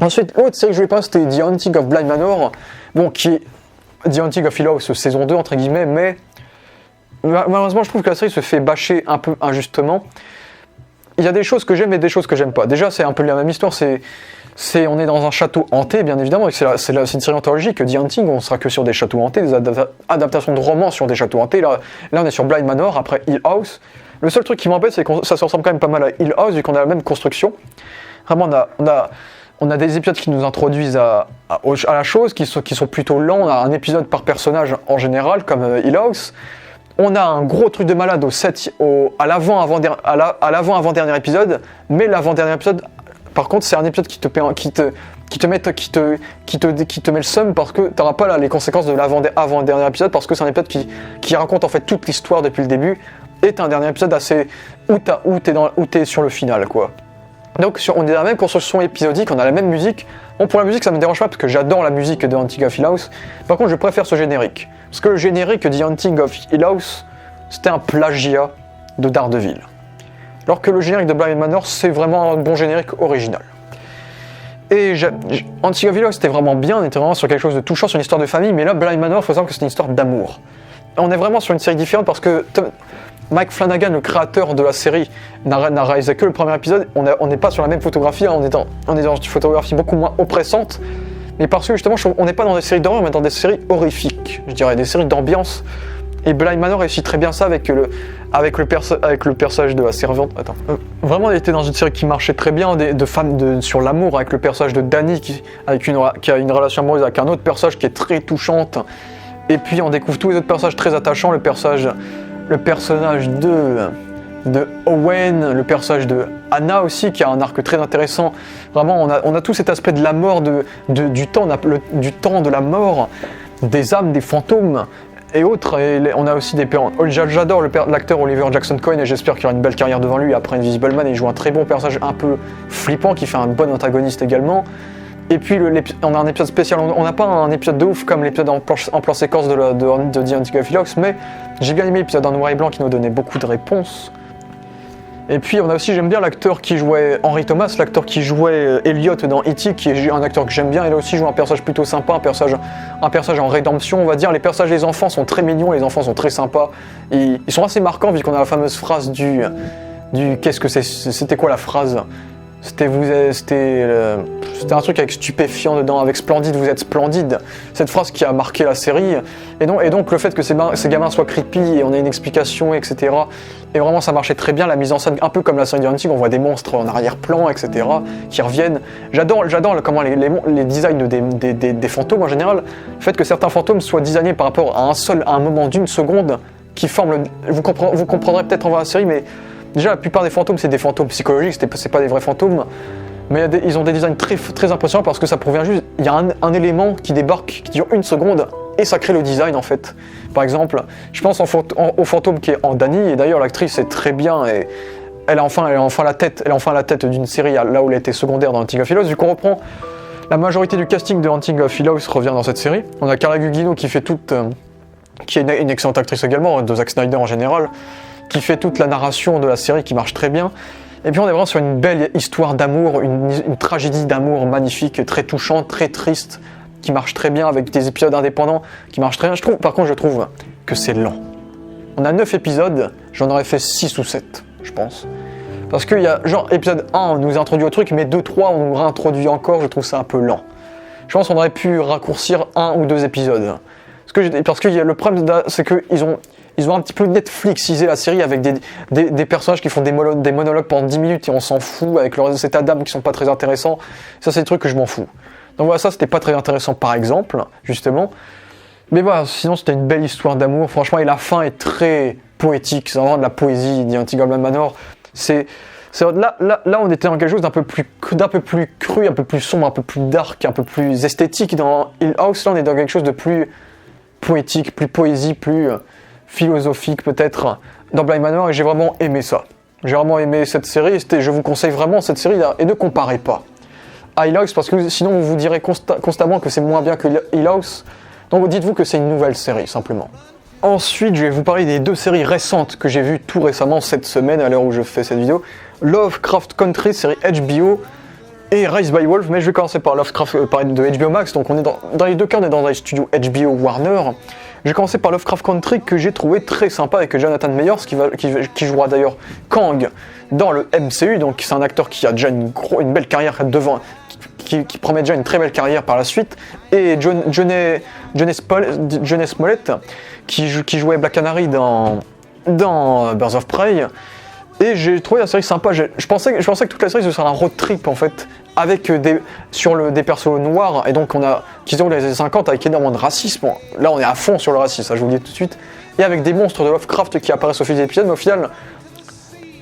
Ensuite, l'autre série que je voulais pas, c'était The Haunting of Bly Manor, bon, qui est The Haunting of Hill House saison 2, entre guillemets, mais malheureusement, je trouve que la série se fait bâcher un peu injustement. Il y a des choses que j'aime et des choses que j'aime pas. Déjà, c'est un peu la même histoire, on est dans un château hanté, bien évidemment, et c'est une série anthologique, The Haunting, on sera que sur des châteaux hantés, des adaptations de romans sur des châteaux hantés. Là, on est sur Bly Manor, après Hill House. Le seul truc qui m'embête, c'est que ça se ressemble quand même pas mal à Hill House, vu qu'on a la même construction. Vraiment, on a des épisodes qui nous introduisent à la chose, qui sont plutôt lents. On a un épisode par personnage en général, comme Hill House. On a un gros truc de malade à l'avant-avant-dernier épisode, mais l'avant-dernier épisode, par contre, c'est un épisode qui te met le seum parce que t'auras pas là les conséquences de l'avant-dernier épisode, parce que c'est un épisode qui raconte en fait toute l'histoire depuis le début, et t'as un dernier épisode assez où t'es sur le final, quoi. Donc on est dans la même construction épisodique, on a la même musique. Bon, pour la musique ça me dérange pas parce que j'adore la musique de Haunting of Hill House. Par contre je préfère ce générique. Parce que le générique de The Haunting of Hill House, c'était un plagiat de Daredevil. Alors que le générique de Bly Manor, c'est vraiment un bon générique original. Et Haunting of Hill House c'était vraiment bien, on était vraiment sur quelque chose de touchant, sur une histoire de famille, mais là Bly Manor, il faut savoir que c'est une histoire d'amour. On est vraiment sur une série différente parce que Mike Flanagan, le créateur de la série, n'a réalisé que le premier épisode. On n'est pas sur la même photographie, on est dans une photographie beaucoup moins oppressante. Mais parce que justement, on n'est pas dans des séries d'horreur, mais dans des séries horrifiques, je dirais, des séries d'ambiance. Et Bly Manor réussit très bien ça avec le personnage de la servante. Vraiment, il était dans une série qui marchait très bien, sur l'amour, avec le personnage de Danny, qui a une relation amoureuse avec un autre personnage qui est très touchante. Et puis on découvre tous les autres personnages très attachants, le personnage de Owen, le personnage de Anna aussi, qui a un arc très intéressant. Vraiment, on a tout cet aspect de la mort, du temps, du temps, de la mort, des âmes, des fantômes et autres. Et on a aussi j'adore l'acteur Oliver Jackson Cohen, et j'espère qu'il aura une belle carrière devant lui après Invisible Man, et il joue un très bon personnage un peu flippant, qui fait un bon antagoniste également. Et puis on a un épisode spécial, on n'a pas un épisode de ouf comme l'épisode en plan séquence de The Haunting of Hill House, mais j'ai bien aimé l'épisode en noir et blanc qui nous donnait beaucoup de réponses. Et puis j'aime bien l'acteur qui jouait Henry Thomas, l'acteur qui jouait Elliot dans E.T., qui est un acteur que j'aime bien. Il a aussi joué un personnage plutôt sympa, un personnage en rédemption, on va dire. Les personnages des enfants sont très mignons, les enfants sont très sympas. Ils sont assez marquants, vu qu'on a la fameuse phrase du qu'est-ce que c'était quoi la phrase ? C'était un truc avec stupéfiant dedans, avec splendide, vous êtes splendide. Cette phrase qui a marqué la série. Et donc le fait que ces gamins soient creepy et on ait une explication, etc. Et vraiment ça marchait très bien, la mise en scène, un peu comme la série de Haunting, on voit des monstres en arrière-plan, etc. qui reviennent. J'adore comment les designs des fantômes en général. Le fait que certains fantômes soient designés par rapport à un moment d'une seconde qui forment vous comprendrez peut-être en voyant la série, mais déjà, la plupart des fantômes, c'est des fantômes psychologiques, c'est pas des vrais fantômes. Mais ils ont des designs très, très impressionnants parce que ça provient juste. Il y a un élément qui débarque, qui dure une seconde, et ça crée le design en fait. Par exemple, je pense au fantôme qui est en Danny, et d'ailleurs l'actrice est très bien, et elle a enfin la tête d'une série là où elle était secondaire dans Haunting of Hill House. Vu qu'on reprend la majorité du casting de Haunting of Hill House revient dans cette série. On a Carla Gugino qui fait qui est une excellente actrice également, de Zack Snyder en général, qui fait toute la narration de la série qui marche très bien. Et puis on est vraiment sur une belle histoire d'amour, une tragédie d'amour magnifique, très touchante, très triste, qui marche très bien avec des épisodes indépendants qui marchent très bien. Par contre, je trouve que c'est lent. On a 9 épisodes, j'en aurais fait 6 ou 7, je pense. Parce qu'il y a, épisode 1, on nous introduit au truc, mais 2, 3, on nous réintroduit encore, je trouve ça un peu lent. Je pense qu'on aurait pu raccourcir 1 ou 2 épisodes. Parce que le problème, c'est qu'ils ont un petit peu Netflixisé la série avec des personnages qui font des monologues pendant 10 minutes et on s'en fout, avec leurs états d'âme qui sont pas très intéressants. Ça, c'est des trucs que je m'en fous. Donc voilà, ça, c'était pas très intéressant par exemple, justement. Mais voilà, sinon, c'était une belle histoire d'amour, franchement, et la fin est très poétique, c'est vraiment de la poésie, dit Haunting of Bly Manor. Là, on était dans quelque chose d'un peu plus cru, un peu plus sombre, un peu plus dark, un peu plus esthétique. Dans Hill House, là, on est dans quelque chose de plus poétique, plus poésie, plus philosophique peut-être dans Bly Manor, et j'ai vraiment aimé ça. J'ai vraiment aimé cette série, je vous conseille vraiment cette série, et ne comparez pas Hill House, parce que sinon vous vous direz constamment que c'est moins bien que Hill House. Donc dites-vous que c'est une nouvelle série, simplement. Ensuite, je vais vous parler des 2 séries récentes que j'ai vues tout récemment cette semaine, à l'heure où je fais cette vidéo. Lovecraft Country, série HBO, et Raised by Wolves, mais je vais commencer par Lovecraft, de HBO Max, donc on est dans les 2 cas, on est dans les studios HBO Warner. Je vais commencer par Lovecraft Country, que j'ai trouvé très sympa avec Jonathan Meyers, qui jouera d'ailleurs Kang dans le MCU, donc c'est un acteur qui a déjà une belle carrière devant, qui promet déjà une très belle carrière par la suite, et Johnny Smollett, qui jouait Black Canary dans Birds of Prey. Et j'ai trouvé la série sympa. Je pensais que toute la série ce serait un road trip en fait, avec des persos noirs, et donc qui sont les années 50 avec énormément de racisme. Bon, là on est à fond sur le racisme, ça je vous le dis tout de suite. Et avec des monstres de Lovecraft qui apparaissent au fil des épisodes, mais au final,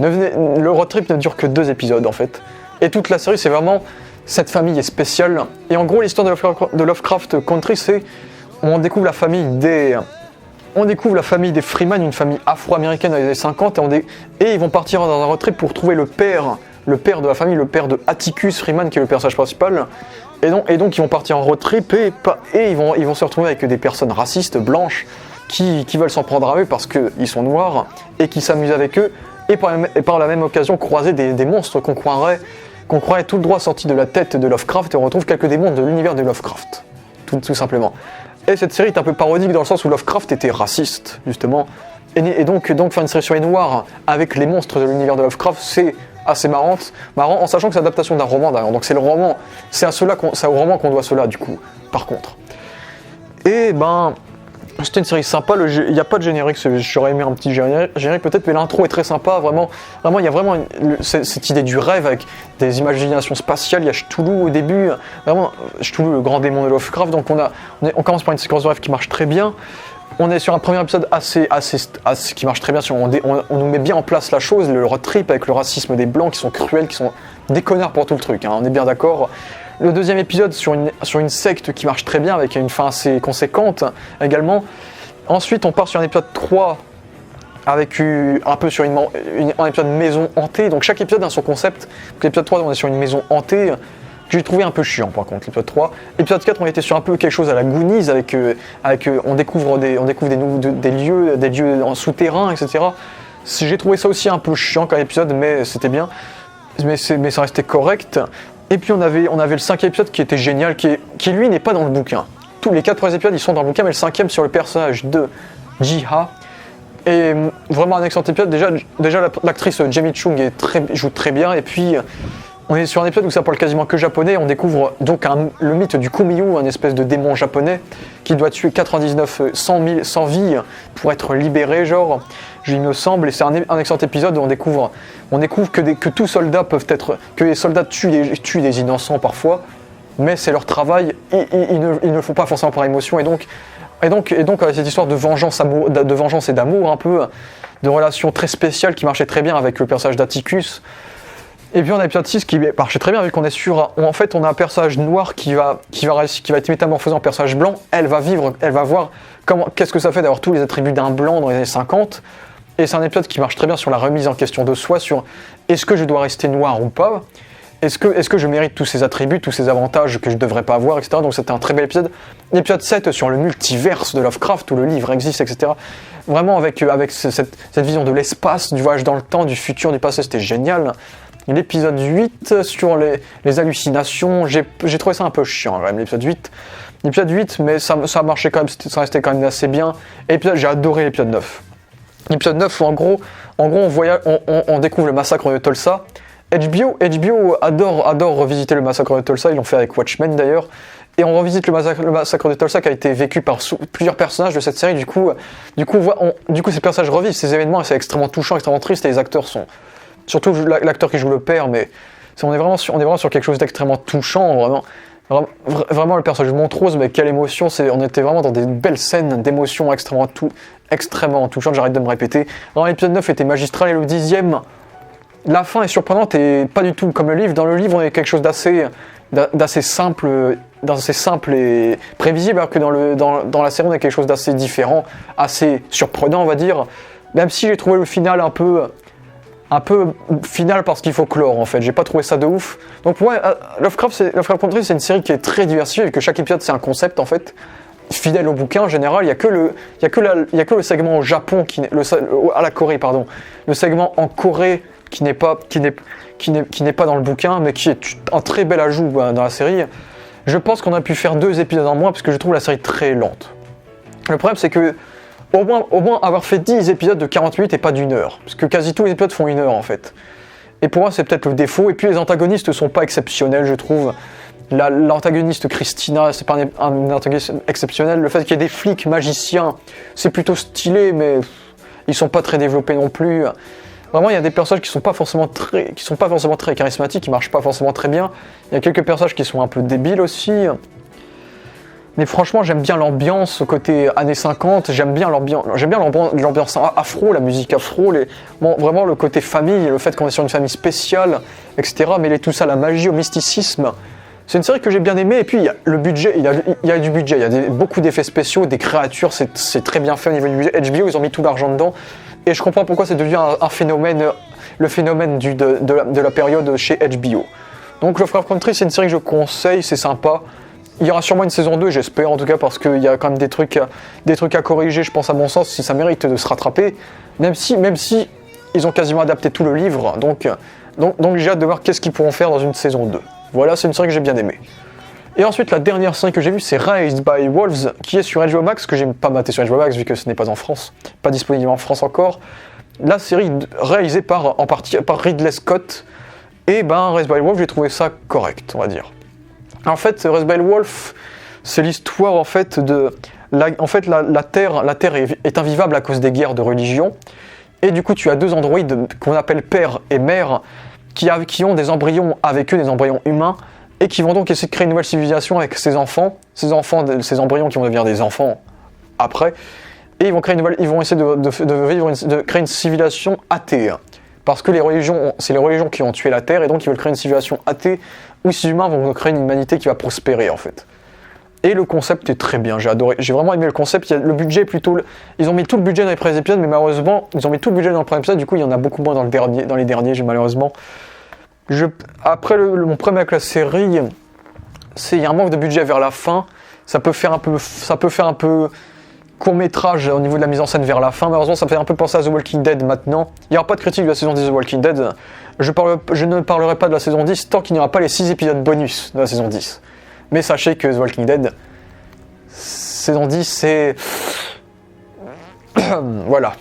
le road trip ne dure que 2 épisodes en fait. Et toute la série c'est vraiment, cette famille est spéciale. Et en gros l'histoire de Lovecraft Country, c'est, on découvre la famille des Freeman, une famille afro-américaine dans les années 50, et ils vont partir dans un road trip pour trouver le père de la famille, le père de Atticus Freeman, qui est le personnage principal. Et donc ils vont partir en road trip, et ils vont se retrouver avec des personnes racistes, blanches, qui veulent s'en prendre à eux parce qu'ils sont noirs, et qui s'amusent avec eux, et par la même occasion croiser des monstres qu'on croirait tout droit sortis de la tête de Lovecraft, et on retrouve quelques démons de l'univers de Lovecraft, tout simplement. Et cette série est un peu parodique dans le sens où Lovecraft était raciste, justement. Et donc faire une série sur les noirs avec les monstres de l'univers de Lovecraft, c'est assez marrant, en sachant que c'est l'adaptation d'un roman d'ailleurs. Donc c'est au roman qu'on doit cela, du coup, par contre. Et c'était une série sympa, il n'y a pas de générique, j'aurais aimé un petit générique peut-être, mais l'intro est très sympa, vraiment il y a vraiment cette idée du rêve avec des imaginations spatiales. Il y a Cthulhu au début, vraiment Cthulhu, le grand démon de Lovecraft, donc on commence par une séquence de rêve qui marche très bien. On est sur un premier épisode assez qui marche très bien, on nous met bien en place la chose, le road trip avec le racisme des blancs qui sont cruels, qui sont des connards pour tout le truc, hein, on est bien d'accord. Le deuxième épisode sur une secte qui marche très bien avec une fin assez conséquente également. Ensuite on part sur un épisode 3 avec un peu sur un épisode maison hantée. Donc chaque épisode a son concept. Donc l'épisode 3 on est sur une maison hantée, que j'ai trouvé un peu chiant par contre l'épisode 3. Épisode 4 on était sur un peu quelque chose à la Goonies avec on découvre des lieux en souterrain, etc. J'ai trouvé ça aussi un peu chiant comme épisode, mais c'était bien. Mais ça restait correct. Et puis on avait le 5e épisode qui était génial, qui lui n'est pas dans le bouquin. Tous les 4 premiers épisodes ils sont dans le bouquin, mais le 5e sur le personnage de Ji-ha. Et vraiment un excellent épisode. Déjà l'actrice Jamie Chung joue très bien. Et puis on est sur un épisode où ça parle quasiment que japonais. On découvre donc le mythe du Kumiyu, un espèce de démon japonais qui doit tuer 100 vies pour être libéré, genre. Il me semble, et c'est un excellent épisode où on découvre que tous soldats que les soldats tuent des innocents parfois, mais c'est leur travail, ils ne le font pas forcément par émotion, et donc cette histoire de vengeance et d'amour, un peu, de relations très spéciales qui marchait très bien avec le personnage d'Atticus. Et puis on a l'épisode 6 qui marchait très bien, vu qu'on est en fait on a un personnage noir qui va être métamorphosé en personnage blanc. Elle va voir qu'est-ce que ça fait d'avoir tous les attributs d'un blanc dans les années 50. Et c'est un épisode qui marche très bien sur la remise en question de soi, sur est-ce que je dois rester noir ou pas, est-ce que je mérite tous ces attributs, tous ces avantages que je devrais pas avoir, etc. Donc c'était un très bel épisode. L'épisode 7 sur le multiverse de Lovecraft, où le livre existe, etc. Vraiment avec cette vision de l'espace, du voyage dans le temps, du futur, du passé, c'était génial. L'épisode 8 sur les hallucinations, j'ai trouvé ça un peu chiant quand même, l'épisode 8. L'épisode 8, mais ça marchait quand même, ça restait quand même assez bien. Et j'ai adoré l'épisode 9. L'épisode 9 où en gros on découvre le massacre de Tulsa. HBO adore revisiter le massacre de Tulsa, ils l'ont fait avec Watchmen d'ailleurs. Et on revisite le massacre de Tulsa qui a été vécu par plusieurs personnages de cette série. Du coup ces personnages revivent ces événements et c'est extrêmement touchant, extrêmement triste. Et les acteurs sont, surtout l'acteur qui joue le père, mais on est vraiment sur quelque chose d'extrêmement touchant, vraiment le personnage de Montrose, mais quelle émotion, on était vraiment dans des belles scènes d'émotion extrêmement touchantes, j'arrête de me répéter. Vraiment, l'épisode 9 était magistral, et le 10e, la fin est surprenante et pas du tout comme le livre. Dans le livre on est quelque chose d'assez simple et prévisible, alors que dans la série on est quelque chose d'assez différent, assez surprenant on va dire, même si j'ai trouvé le final un peu final parce qu'il faut clore en fait. J'ai pas trouvé ça de ouf. Donc pour moi, Lovecraft Country, c'est une série qui est très diversifiée et que chaque épisode c'est un concept en fait. Fidèle au bouquin en général, il y a que le segment au Japon à la Corée pardon. Le segment en Corée qui n'est pas dans le bouquin mais qui est un très bel ajout dans la série. Je pense qu'on a pu faire 2 épisodes en moins parce que je trouve la série très lente. Le problème c'est que au moins avoir fait 10 épisodes de 40 minutes et pas d'1 heure. Parce que quasi tous les épisodes font 1 heure en fait. Et pour moi c'est peut-être le défaut. Et puis les antagonistes sont pas exceptionnels je trouve. L'antagoniste Christina, c'est pas un antagoniste exceptionnel. Le fait qu'il y ait des flics magiciens, c'est plutôt stylé, mais ils sont pas très développés non plus. Vraiment, il y a des personnages qui sont pas forcément très charismatiques, qui marchent pas forcément très bien. Il y a quelques personnages qui sont un peu débiles aussi. Mais franchement, j'aime bien l'ambiance, côté années 50, j'aime bien l'ambiance afro, la musique afro, vraiment le côté famille, le fait qu'on est sur une famille spéciale, etc. Mêler tout ça à la magie, au mysticisme. C'est une série que j'ai bien aimée, et puis il y a le budget, il y a du budget, il y a beaucoup d'effets spéciaux, des créatures, c'est très bien fait au niveau du budget. HBO, ils ont mis tout l'argent dedans, et je comprends pourquoi c'est devenu un phénomène, le phénomène de la période chez HBO. Donc Lovecraft Country, c'est une série que je conseille, c'est sympa. Il y aura sûrement une saison 2, j'espère en tout cas, parce qu'il y a quand même des trucs à corriger, je pense à mon sens, si ça mérite de se rattraper, même si ils ont quasiment adapté tout le livre, donc j'ai hâte de voir qu'est-ce qu'ils pourront faire dans une saison 2. Voilà, c'est une série que j'ai bien aimée. Et ensuite, la dernière série que j'ai vue, c'est Raised by Wolves, qui est sur HBO Max, que j'ai pas maté sur HBO Max, vu que ce n'est pas en France, pas disponible en France encore. La série réalisée en partie par Ridley Scott, et Raised by Wolves, j'ai trouvé ça correct, on va dire. En fait, Raised by Wolves, c'est l'histoire en fait de... la Terre est invivable à cause des guerres de religion, et du coup, tu as 2 androïdes qu'on appelle père et mère, qui ont des embryons avec eux, des embryons humains, et qui vont donc essayer de créer une nouvelle civilisation avec ces embryons qui vont devenir des enfants après, et ils vont essayer de créer une civilisation athée, parce que c'est les religions qui ont tué la Terre, et donc ils veulent créer une civilisation athée, où ces humains vont créer une humanité qui va prospérer en fait. Et le concept est très bien, j'ai vraiment aimé le concept. Le budget ils ont mis tout le budget dans les premiers épisodes, mais malheureusement, ils ont mis tout le budget dans le premier épisode, du coup il y en a beaucoup moins dans les derniers, malheureusement. Après mon problème avec la série, il y a un manque de budget vers la fin, ça peut faire un peu court-métrage au niveau de la mise en scène vers la fin, malheureusement ça me fait un peu penser à The Walking Dead maintenant. Il n'y aura pas de critique de la saison 10 de The Walking Dead, je ne parlerai pas de la saison 10 tant qu'il n'y aura pas les 6 épisodes bonus de la saison 10. Mais sachez que The Walking Dead, saison 10, c'est... voilà.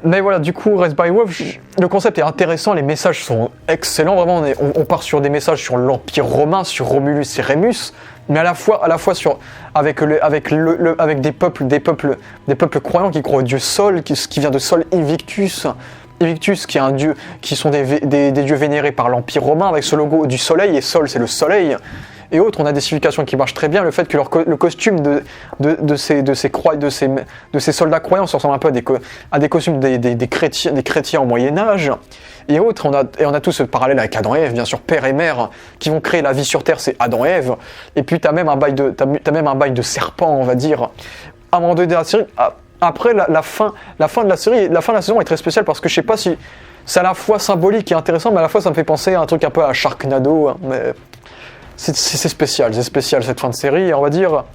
Mais voilà, du coup, Raised by Wolves, le concept est intéressant, les messages sont excellents, vraiment, on part sur des messages sur l'Empire romain, sur Romulus et Rémus, mais à la fois avec des peuples croyants qui croient au dieu Sol, qui vient de Sol Invictus, qui est un dieu, qui sont des dieux vénérés par l'Empire romain, avec ce logo du soleil, et Sol c'est le soleil, et autres. On a des civilisations qui marchent très bien, le fait que le costume de ces soldats croyants ressemble un peu à des costumes des chrétiens au Moyen-Âge, et autres. On a tout ce parallèle avec Adam et Ève, bien sûr, père et mère, qui vont créer la vie sur Terre, c'est Adam et Ève, et puis t'as même un bail de serpent, on va dire, à un moment donné de la série. Après, la fin de la série, la fin de la saison est très spéciale parce que je sais pas si c'est à la fois symbolique et intéressant, mais à la fois ça me fait penser à un truc un peu à Sharknado, hein, mais c'est spécial cette fin de série, on va dire.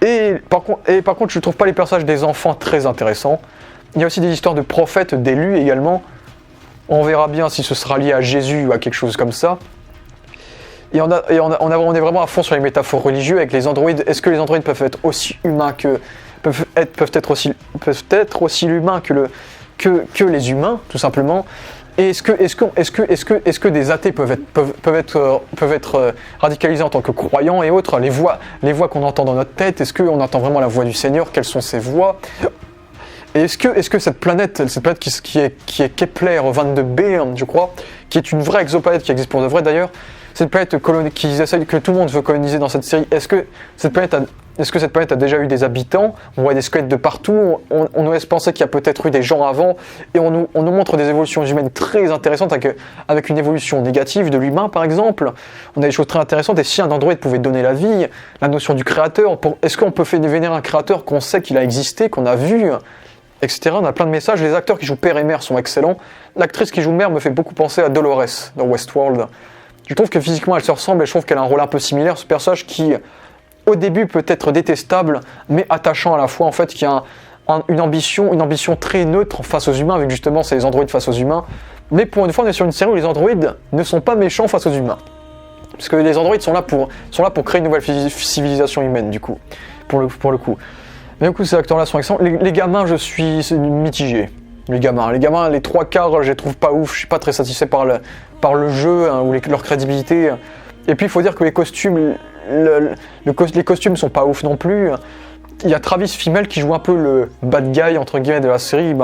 Et par contre, je trouve pas les personnages des enfants très intéressants. Il y a aussi des histoires de prophètes, d'élus également. On verra bien si ce sera lié à Jésus ou à quelque chose comme ça. Et on est vraiment à fond sur les métaphores religieuses avec les androïdes. Est-ce que les androïdes peuvent être aussi humains peuvent être aussi humains que les humains, tout simplement? Et est-ce que des athées peuvent être radicalisés en tant que croyants et autres? Les voix qu'on entend dans notre tête, est-ce qu'on entend vraiment la voix du Seigneur? Quelles sont ces voix? Et est-ce que cette planète qui est Kepler 22b, je crois, qui est une vraie exoplanète qui existe pour de vrai d'ailleurs, cette planète que tout le monde veut coloniser dans cette série, est-ce que cette planète a déjà eu des habitants? On voit des squelettes de partout, on nous laisse penser qu'il y a peut-être eu des gens avant, et on nous montre des évolutions humaines très intéressantes avec une évolution négative de l'humain par exemple. On a des choses très intéressantes, et si un androïde pouvait donner la vie, la notion du créateur, est-ce qu'on peut vénérer un créateur qu'on sait qu'il a existé, qu'on a vu? etc. On a plein de messages. Les acteurs qui jouent père et mère sont excellents. L'actrice qui joue mère me fait beaucoup penser à Dolores dans Westworld. Je trouve que physiquement elle se ressemble et je trouve qu'elle a un rôle un peu similaire. Ce personnage qui, au début, peut être détestable, mais attachant à la fois, en fait, qui a une ambition très neutre face aux humains, vu que justement c'est les androïdes face aux humains. Mais pour une fois, on est sur une série où les androïdes ne sont pas méchants face aux humains. Parce que les androïdes sont là pour créer une nouvelle civilisation humaine, du coup, pour le coup. Mais du coup, ces acteurs-là sont excellents. Les gamins, je suis mitigé. Les gamins, les trois quarts, je les trouve pas ouf. Je suis pas très satisfait par le jeu, hein, ou leur crédibilité. Et puis, il faut dire que les costumes, les costumes sont pas ouf non plus. Il y a Travis Fimmel qui joue un peu le bad guy, entre guillemets, de la série.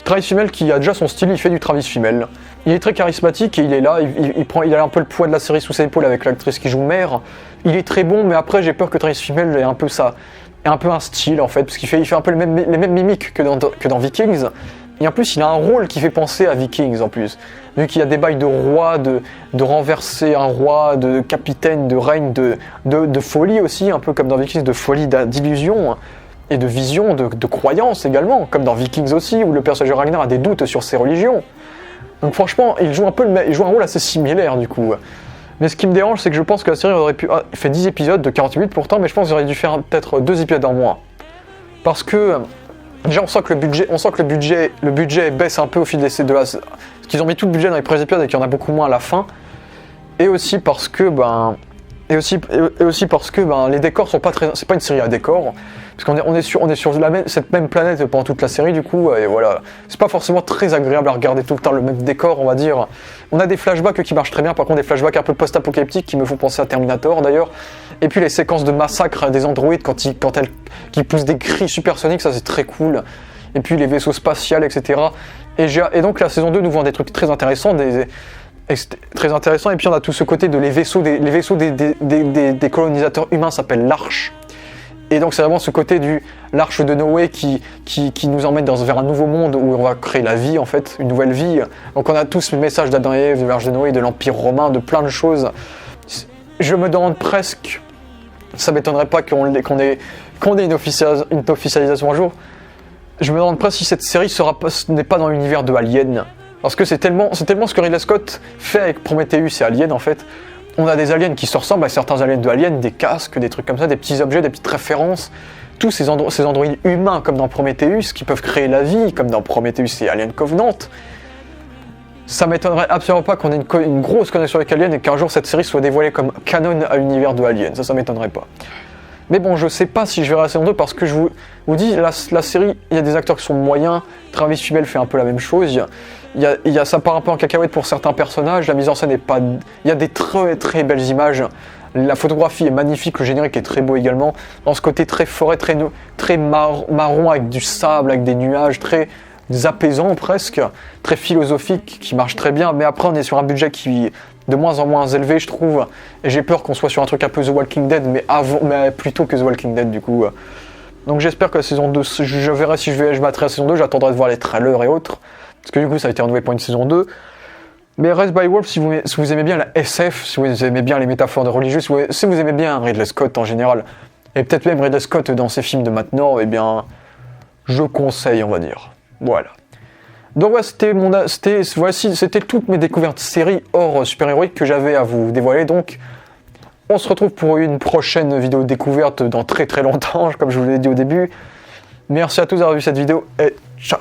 Travis Fimmel qui a déjà son style, il fait du Travis Fimmel. Il est très charismatique et il est là, il a un peu le poids de la série sous ses épaules avec l'actrice qui joue mère. Il est très bon, mais après j'ai peur que Travis Fimmel ait un peu un style en fait, parce qu'il fait un peu les mêmes mimiques que dans Vikings. Et en plus il a un rôle qui fait penser à Vikings en plus. Vu qu'il y a des bails de roi, de renverser un roi, de capitaine, de règne, de folie aussi, un peu comme dans Vikings, de folie, d'illusion. Et de vision, de croyance également, comme dans Vikings aussi, où le personnage de Ragnar a des doutes sur ses religions. Donc franchement, il joue un rôle assez similaire du coup. Mais ce qui me dérange, c'est que je pense que la série aurait pu... il fait 10 épisodes de 48 pourtant, mais je pense qu'il aurait dû faire peut-être 2 épisodes en moins. Parce que, déjà on sent que le budget baisse un peu au fil de la... Parce qu'ils ont mis tout le budget dans les premiers épisodes et qu'il y en a beaucoup moins à la fin. Et aussi parce que, les décors sont pas très... C'est pas une série à décors. Parce qu'on est sur cette même planète pendant toute la série du coup, et voilà. C'est pas forcément très agréable à regarder tout le temps le même décor, on va dire. On a des flashbacks qui marchent très bien, par contre des flashbacks un peu post-apocalyptiques qui me font penser à Terminator d'ailleurs. Et puis les séquences de massacre des androïdes qui poussent des cris supersoniques, ça c'est très cool. Et puis les vaisseaux spatials, etc. Et donc la saison 2 nous vend des trucs très intéressants, très intéressant. Et puis on a tout ce côté de les vaisseaux des colonisateurs humains s'appellent l'Arche. Et donc c'est vraiment ce côté du l'Arche de Noé qui nous emmène vers un nouveau monde où on va créer la vie en fait, une nouvelle vie. Donc on a tous le message d'Adam et Ève, de l'Arche de Noé, de l'Empire romain, de plein de choses. Je me demande presque, ça m'étonnerait pas qu'on ait une officialisation un jour. Je me demande presque si cette série n'est pas dans l'univers de Alien. Parce que c'est tellement ce que Ridley Scott fait avec Prometheus et Alien en fait. On a des aliens qui se ressemblent à certains aliens de Alien, des casques, des trucs comme ça, des petits objets, des petites références. Tous ces androïdes humains comme dans Prometheus qui peuvent créer la vie, comme dans Prometheus et Alien Covenant. Ça m'étonnerait absolument pas qu'on ait une grosse connexion avec Alien et qu'un jour cette série soit dévoilée comme canon à l'univers de Alien. Ça m'étonnerait pas. Mais bon, je sais pas si je verrai la saison 2 parce que je vous dis, la série, il y a des acteurs qui sont moyens. Travis Fimmel fait un peu la même chose. Ça part un peu en cacahuète pour certains personnages. La mise en scène est pas... Il y a des très très belles images. La photographie est magnifique, le générique est très beau également. Dans ce côté très forêt, très marron avec du sable, avec des nuages, très apaisant presque, très philosophique, qui marche très bien. Mais après, on est sur un budget qui est de moins en moins élevé, je trouve. Et j'ai peur qu'on soit sur un truc un peu The Walking Dead, mais plutôt que The Walking Dead du coup. Donc j'espère que la saison 2, je verrai si je battrai la saison 2, j'attendrai de voir les trailers et autres. Parce que du coup, ça a été renouvelé pour une saison 2. Mais Raised by Wolves, si vous aimez bien la SF, si vous aimez bien les métaphores de religieux, si vous aimez bien Ridley Scott en général, et peut-être même Ridley Scott dans ses films de maintenant, eh bien, je conseille, on va dire. Voilà. Donc ouais, c'était toutes mes découvertes séries hors super-héroïques que j'avais à vous dévoiler. Donc, on se retrouve pour une prochaine vidéo découverte dans très très longtemps, comme je vous l'ai dit au début. Merci à tous d'avoir vu cette vidéo et ciao.